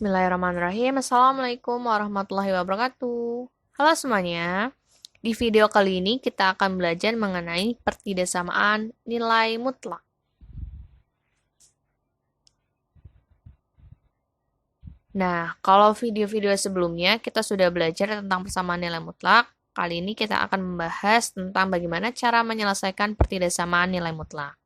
Bismillahirrahmanirrahim. Assalamualaikum warahmatullahi wabarakatuh. Halo semuanya. Di video kali ini kita akan belajar mengenai pertidaksamaan nilai mutlak. Nah, kalau video-video sebelumnya kita sudah belajar tentang persamaan nilai mutlak. Kali ini kita akan membahas tentang bagaimana cara menyelesaikan pertidaksamaan nilai mutlak.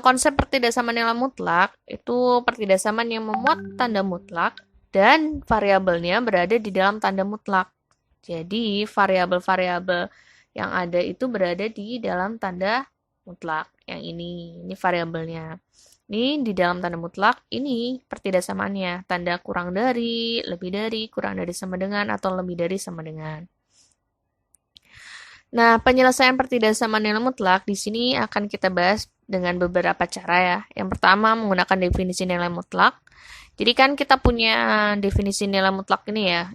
Konsep pertidaksamaan nilai mutlak itu pertidaksamaan yang memuat tanda mutlak dan variabelnya berada di dalam tanda mutlak. Jadi, variabel-variabel yang ada itu berada di dalam tanda mutlak. Yang ini variabelnya. Ini di dalam tanda mutlak, ini pertidaksamaannya. Tanda kurang dari, lebih dari, kurang dari sama dengan, atau lebih dari sama dengan. Nah, penyelesaian pertidaksamaan nilai mutlak di sini akan kita bahas dengan beberapa cara ya. Yang pertama, menggunakan definisi nilai mutlak. Jadi kan kita punya definisi nilai mutlak ini ya.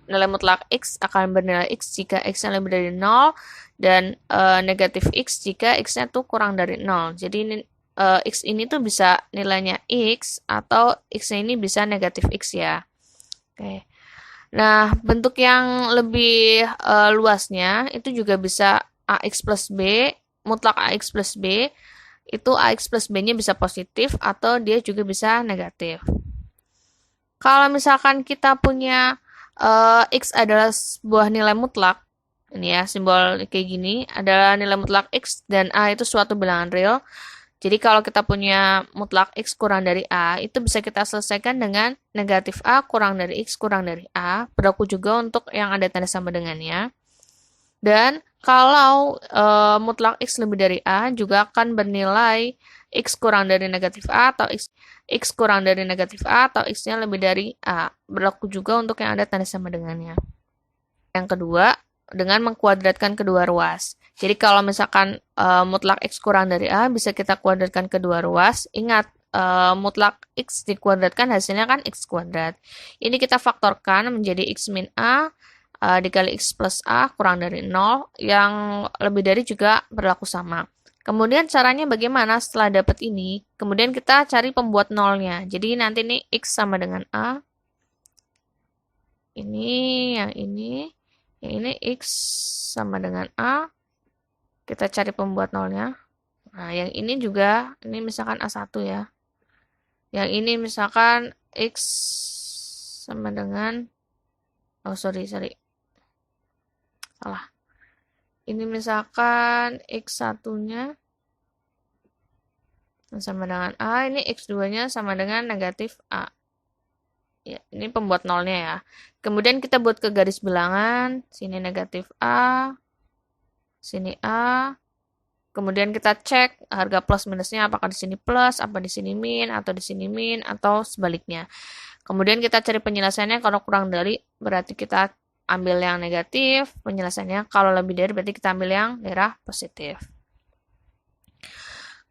Nilai mutlak X akan bernilai X jika X-nya lebih dari 0 dan negatif X jika X-nya tuh kurang dari 0. Jadi ini, X ini tuh bisa nilainya X atau X-nya ini bisa negatif X ya. Oke. Nah, bentuk yang lebih luasnya itu juga bisa AX plus B, mutlak AX plus B, itu AX plus B-nya bisa positif atau dia juga bisa negatif. Kalau misalkan kita punya X adalah sebuah nilai mutlak, ini ya, simbol kayak gini, adalah nilai mutlak X dan A itu suatu bilangan real. Jadi kalau kita punya mutlak X kurang dari A, itu bisa kita selesaikan dengan negatif A kurang dari X kurang dari A. Berlaku juga untuk yang ada tanda sama dengannya. Dan kalau mutlak X lebih dari A, juga akan bernilai X kurang dari negatif A atau X kurang dari negatif A atau X-nya lebih dari A. Berlaku juga untuk yang ada tanda sama dengannya. Yang kedua, dengan mengkuadratkan kedua ruas. Jadi kalau misalkan mutlak X kurang dari A, bisa kita kuadratkan kedua ruas. Ingat, mutlak X dikuadratkan hasilnya kan X kuadrat. Ini kita faktorkan menjadi X min A dikali X plus A kurang dari 0. Yang lebih dari juga berlaku sama. Kemudian caranya bagaimana setelah dapat ini? Kemudian kita cari pembuat nolnya. Jadi nanti ini X sama dengan A. Yang ini X sama dengan A. Kita cari pembuat nolnya. Nah, yang ini juga, ini misalkan A1 ya. Yang ini misalkan X sama dengan, oh sorry. Salah. Ini misalkan X1-nya sama dengan A, ini X2-nya sama dengan negatif A. Ya, ini pembuat nolnya ya. Kemudian kita buat ke garis bilangan, sini negatif A, sini A. Kemudian kita cek harga plus minusnya apakah di sini plus, apa di sini min, atau di sini min, atau sebaliknya. Kemudian kita cari penyelesaiannya, kalau kurang dari berarti kita ambil yang negatif, penyelesaiannya kalau lebih dari berarti kita ambil yang daerah positif.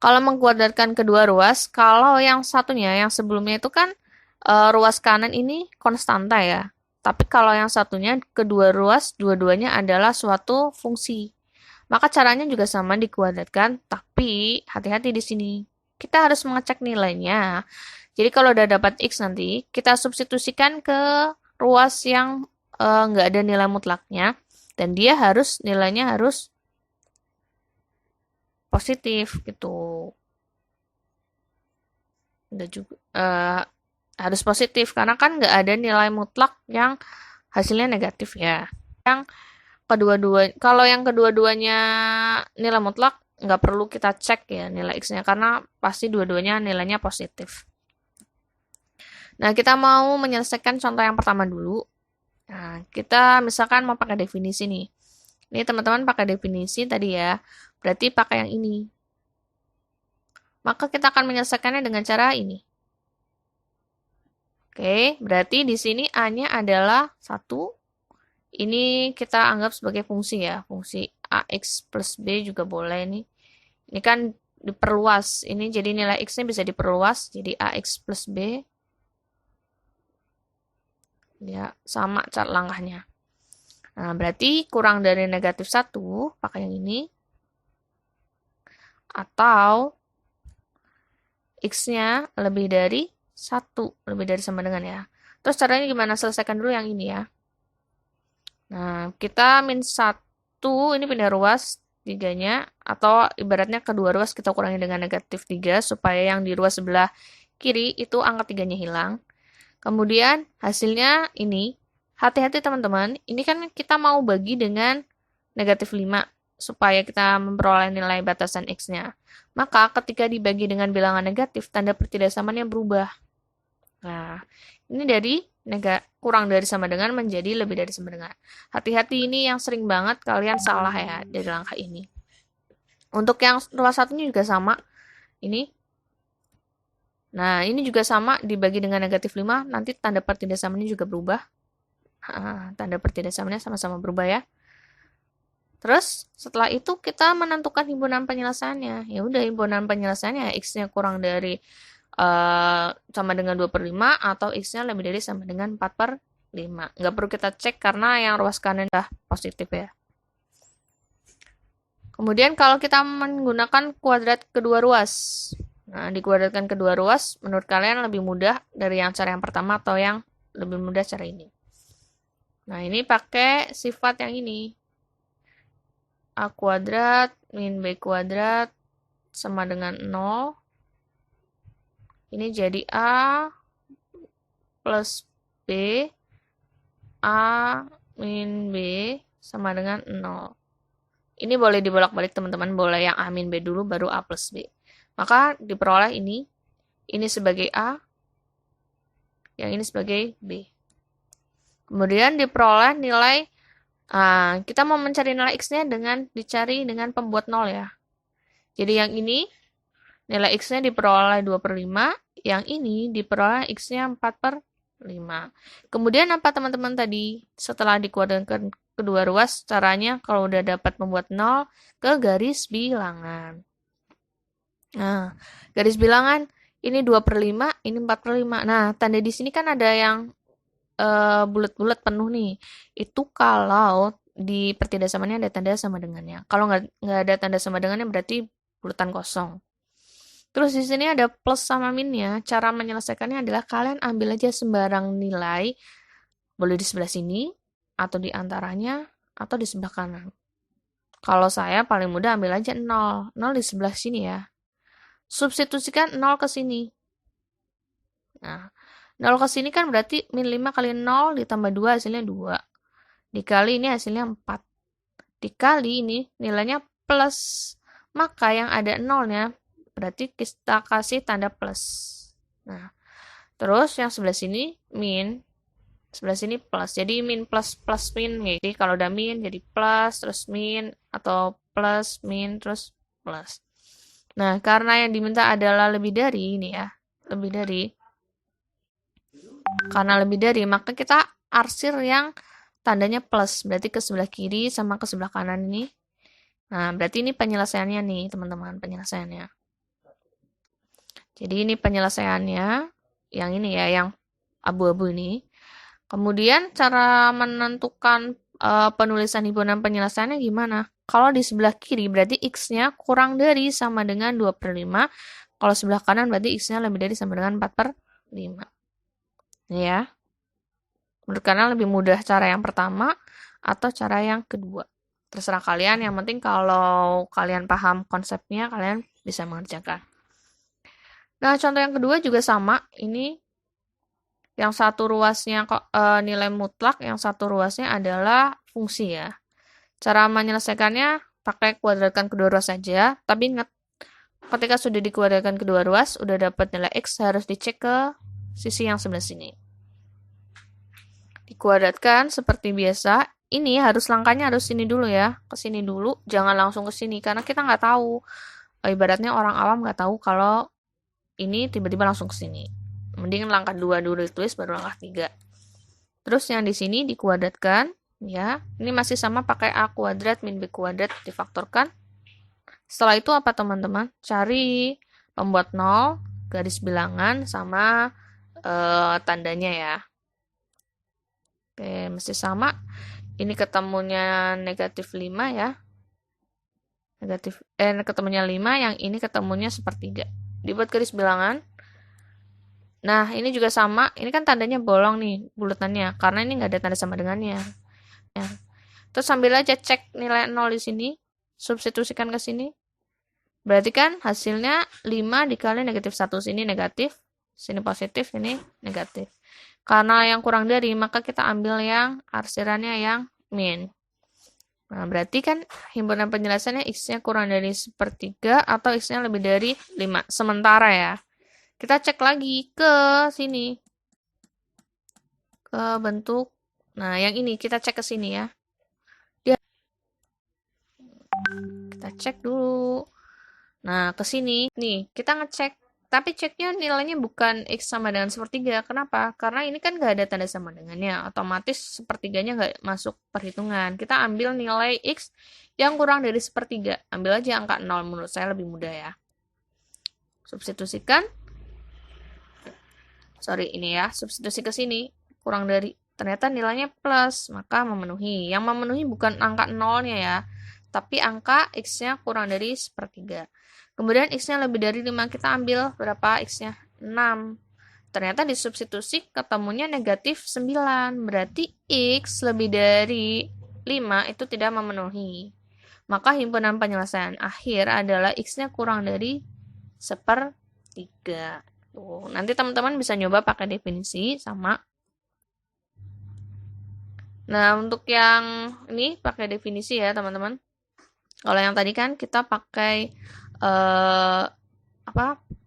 Kalau mengkuadratkan kedua ruas, kalau yang satunya, yang sebelumnya itu kan ruas kanan ini konstanta ya. Tapi kalau yang satunya, kedua ruas, dua-duanya adalah suatu fungsi. Maka caranya juga sama dikuadratkan, tapi hati-hati di sini. Kita harus mengecek nilainya. Jadi kalau udah dapat X nanti, kita substitusikan ke ruas yang nggak ada nilai mutlaknya. Dan dia nilainya harus positif gitu. Enggak juga. Harus positif karena kan nggak ada nilai mutlak yang hasilnya negatif ya. Yang kalau yang kedua-duanya nilai mutlak nggak perlu kita cek ya nilai X-nya karena pasti dua-duanya nilainya positif. Nah, kita mau menyelesaikan contoh yang pertama dulu. Nah, kita misalkan mau pakai definisi nih. Ini teman-teman pakai definisi tadi ya. Berarti pakai yang ini. Maka kita akan menyelesaikannya dengan cara ini. Oke, berarti di sini A-nya adalah 1. Ini kita anggap sebagai fungsi ya. Fungsi AX plus B juga boleh nih. Ini kan diperluas. Ini jadi nilai X-nya bisa diperluas. Jadi AX plus B. Ya, sama cara langkahnya. Nah, berarti kurang dari negatif 1, pakai yang ini. Atau X-nya lebih dari 1, lebih dari sama dengan ya. Terus caranya gimana? Selesaikan dulu yang ini ya. Nah, kita min 1, ini pindah ruas 3-nya, atau ibaratnya kedua ruas kita kurangi dengan negatif 3, supaya yang di ruas sebelah kiri itu angka 3-nya hilang. Kemudian hasilnya ini, hati-hati teman-teman, ini kan kita mau bagi dengan negatif 5, supaya kita memperoleh nilai batasan X-nya. Maka ketika dibagi dengan bilangan negatif, tanda pertidaksamannya berubah. Nah, ini dari kurang dari sama dengan menjadi lebih dari sama dengan. Hati-hati, ini yang sering banget kalian salah ya dari langkah ini. Untuk yang ruas satunya juga sama. Ini. Nah, ini juga sama dibagi dengan negatif 5, nanti tanda pertidaksamannya juga berubah. Tanda pertidaksamannya sama-sama berubah ya. Terus setelah itu kita menentukan himpunan penyelesaiannya. Ya udah, himpunan penyelesaiannya X-nya kurang dari sama dengan 2/5 atau X-nya lebih dari sama dengan 4/5. Nggak perlu kita cek karena yang ruas kanan udah positif ya. Kemudian kalau kita menggunakan kuadrat kedua ruas. Nah, dikuadratkan kedua ruas, menurut kalian lebih mudah dari yang cara yang pertama atau yang lebih mudah cara ini? Nah, ini pakai sifat yang ini. A kuadrat min B kuadrat sama dengan 0. Ini jadi A plus B, A min B sama dengan 0. Ini boleh dibolak-balik teman-teman, boleh yang A min B dulu baru A plus B. Maka diperoleh ini sebagai A, yang ini sebagai B. Kemudian diperoleh nilai, kita mau mencari nilai X-nya dengan dicari dengan pembuat 0 ya. Jadi yang ini, nilai X-nya diperoleh 2/5, yang ini diperoleh X-nya 4/5. Kemudian apa teman-teman tadi? Setelah dikuadratkan kedua ruas, caranya kalau udah dapat membuat 0, ke garis bilangan. Nah, garis bilangan ini 2/5, ini 4/5. Nah, tanda di sini kan ada yang bulat-bulat penuh nih. Itu kalau di pertidaksamannya ada tanda sama dengannya. Kalau nggak ada tanda sama dengannya berarti bulatan kosong. Terus di sini ada plus sama minnya. Cara menyelesaikannya adalah kalian ambil aja sembarang nilai, boleh di sebelah sini, atau di antaranya, atau di sebelah kanan. Kalau saya paling mudah ambil aja 0. 0 di sebelah sini ya. Substitusikan 0 ke sini. Nah, 0 ke sini kan berarti min 5 kali 0 ditambah 2 hasilnya 2. Dikali ini hasilnya 4. Dikali ini nilainya plus. Maka yang ada 0-nya berarti kita kasih tanda plus. Nah, terus yang sebelah sini min, sebelah sini plus. Jadi min plus plus min. Jadi kalau udah min jadi plus, terus min, atau plus, min, terus plus. Nah, karena yang diminta adalah lebih dari ini ya, lebih dari. Karena lebih dari, maka kita arsir yang tandanya plus. Berarti ke sebelah kiri sama ke sebelah kanan ini. Nah, berarti ini penyelesaiannya nih, teman-teman, penyelesaiannya. Jadi ini penyelesaiannya, yang ini ya, yang abu-abu ini. Kemudian cara menentukan penulisan himpunan penyelesaiannya gimana? Kalau di sebelah kiri berarti X-nya kurang dari sama dengan 2/5. Kalau sebelah kanan berarti X-nya lebih dari sama dengan 4/5. Ya. Menurut kalian lebih mudah cara yang pertama atau cara yang kedua? Terserah kalian, yang penting kalau kalian paham konsepnya, kalian bisa mengerjakan. Nah, contoh yang kedua juga sama. Ini yang satu ruasnya nilai mutlak, yang satu ruasnya adalah fungsi ya. Cara menyelesaikannya pakai kuadratkan kedua ruas saja, tapi ingat, ketika sudah dikuadratkan kedua ruas, udah dapat nilai X, harus dicek ke sisi yang sebelah sini. Dikuadratkan seperti biasa, ini langkahnya harus sini dulu ya, ke sini dulu, jangan langsung ke sini, karena kita nggak tahu, ibaratnya orang awam nggak tahu kalau ini tiba-tiba langsung ke sini. Mending langkah 2 dulu ditulis, baru langkah 3. Terus yang di sini dikuadratkan, ya, ini masih sama pakai A kuadrat min B kuadrat difaktorkan. Setelah itu apa teman-teman? Cari pembuat 0, garis bilangan, sama tandanya ya. Oke, mesti sama. Ini ketemunya negatif 5 ya. Ketemunya 5, yang ini ketemunya sepertiga. dibuat garis bilangan. Nah, ini juga sama. Ini kan tandanya bolong nih, bulatannya. Karena ini nggak ada tanda sama dengannya. Ya. Terus sambil aja cek nilai 0 di sini. Substitusikan ke sini. Berarti kan hasilnya 5 dikali negatif 1. Sini negatif. Sini positif, ini negatif. Karena yang kurang dari, maka kita ambil yang arsirannya yang min. Nah, berarti kan himpunan penjelasannya X-nya kurang dari 1/3 atau X-nya lebih dari 5. Sementara ya. Kita cek lagi ke sini. Ke bentuk. Nah, yang ini kita cek ke sini ya. Kita cek dulu. Nah, ke sini. Nih, kita ngecek. Tapi ceknya nilainya bukan X sama dengan 1/3. Kenapa? Karena ini kan nggak ada tanda sama dengannya. Otomatis 1/3-nya nggak masuk perhitungan. Kita ambil nilai X yang kurang dari 1/3. Ambil aja angka 0. Menurut saya lebih mudah ya. Substitusikan. Ini ya, substitusi ke sini, kurang dari, ternyata nilainya plus, maka memenuhi. Yang memenuhi bukan angka 0-nya ya, tapi angka X-nya kurang dari 1/3. Kemudian X-nya lebih dari 5, kita ambil berapa X-nya? 6. Ternyata disubstitusi ketemunya negatif 9, berarti X lebih dari 5 itu tidak memenuhi. Maka himpunan penyelesaian akhir adalah X-nya kurang dari 1/3. Tuh, nanti teman-teman bisa nyoba pakai definisi sama. Nah, untuk yang ini pakai definisi ya, teman-teman. Kalau yang tadi kan kita pakai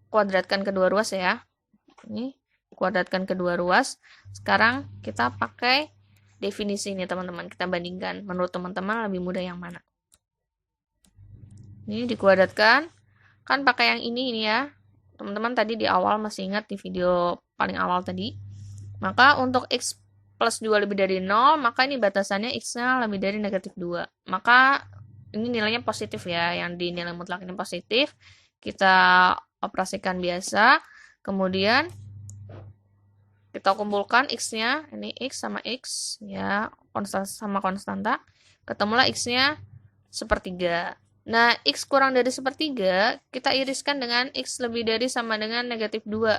kuadratkan kedua ruas ya. Ini kuadratkan kedua ruas. Sekarang kita pakai definisi ini, teman-teman. Kita bandingkan. Menurut teman-teman lebih mudah yang mana? Ini dikuadratkan. Kan pakai yang ini ya. Teman-teman tadi di awal masih ingat di video paling awal tadi. Maka untuk X plus 2 lebih dari 0, maka ini batasannya X-nya lebih dari negatif 2. Maka ini nilainya positif ya, yang di nilai mutlak ini positif. Kita operasikan biasa. Kemudian kita kumpulkan X-nya, ini X sama X, ya, konstanta sama konstanta. Ketemulah X-nya 1/3. Nah, X kurang dari 1/3, kita iriskan dengan X lebih dari sama dengan negatif 2.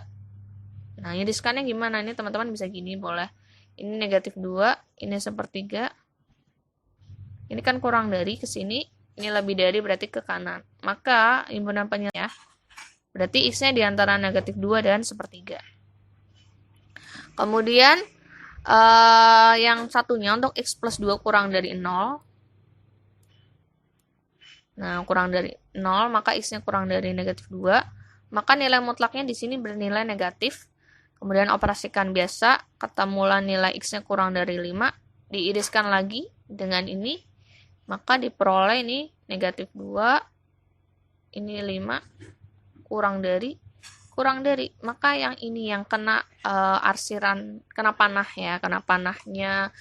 Nah, iriskannya gimana? Ini teman-teman bisa gini, boleh. Ini negatif 2, ini 1/3. Ini kan kurang dari ke sini, ini lebih dari berarti ke kanan. Maka, himpunan penyelesaian ya, berarti X-nya di antara negatif 2 dan 1/3. Kemudian, yang satunya untuk X plus 2 kurang dari 0. Nah, kurang dari 0, maka X-nya kurang dari negatif 2. Maka nilai mutlaknya di sini bernilai negatif. Kemudian operasikan biasa, ketemulah nilai X-nya kurang dari 5. Diiriskan lagi dengan ini. Maka diperoleh ini negatif 2. Ini 5. Kurang dari. Maka yang ini yang kena arsiran, kena panah ya. Kena panahnya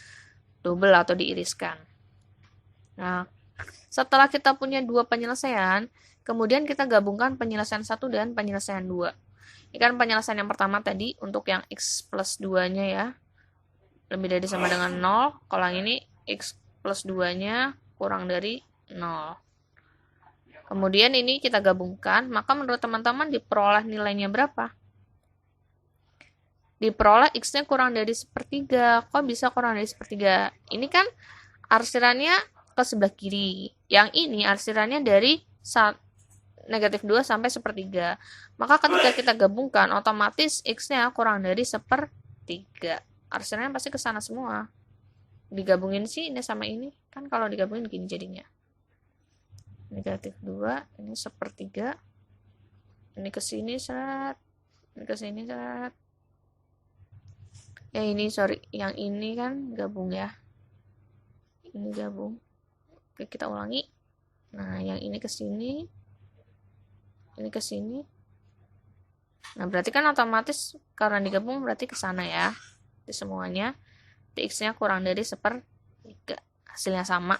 double atau diiriskan. Nah, setelah kita punya dua penyelesaian, kemudian kita gabungkan penyelesaian 1 dan penyelesaian 2. Ini kan penyelesaian yang pertama tadi untuk yang X plus 2-nya ya. Lebih dari sama dengan 0. Kalau yang ini X plus 2-nya kurang dari 0. Kemudian ini kita gabungkan, maka menurut teman-teman diperoleh nilainya berapa? Diperoleh X-nya kurang dari 1/3. Kok bisa kurang dari 1/3? Ini kan arsirannya ke sebelah kiri. Yang ini arsirannya dari negatif 2 sampai 1/3. Maka ketika kita gabungkan, otomatis X-nya kurang dari 1/3. Arsirannya pasti ke sana semua. Digabungin sih ini sama ini. Kan kalau digabungin gini jadinya. Negatif 2, ini 1/3. Ini ke sini seret. Ini ke sini seret. Ya ini yang ini kan gabung ya. Ini gabung. Oke, kita ulangi. Nah, yang ini ke sini. Ini ke sini. Nah, berarti kan otomatis karena digabung berarti ke sana ya. Di semuanya. X-nya kurang dari 1/3. Hasilnya sama.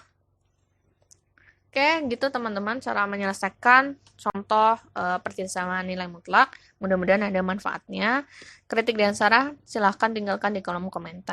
Oke, gitu teman-teman cara menyelesaikan contoh persamaan nilai mutlak. Mudah-mudahan ada manfaatnya. Kritik dan saran silahkan tinggalkan di kolom komentar.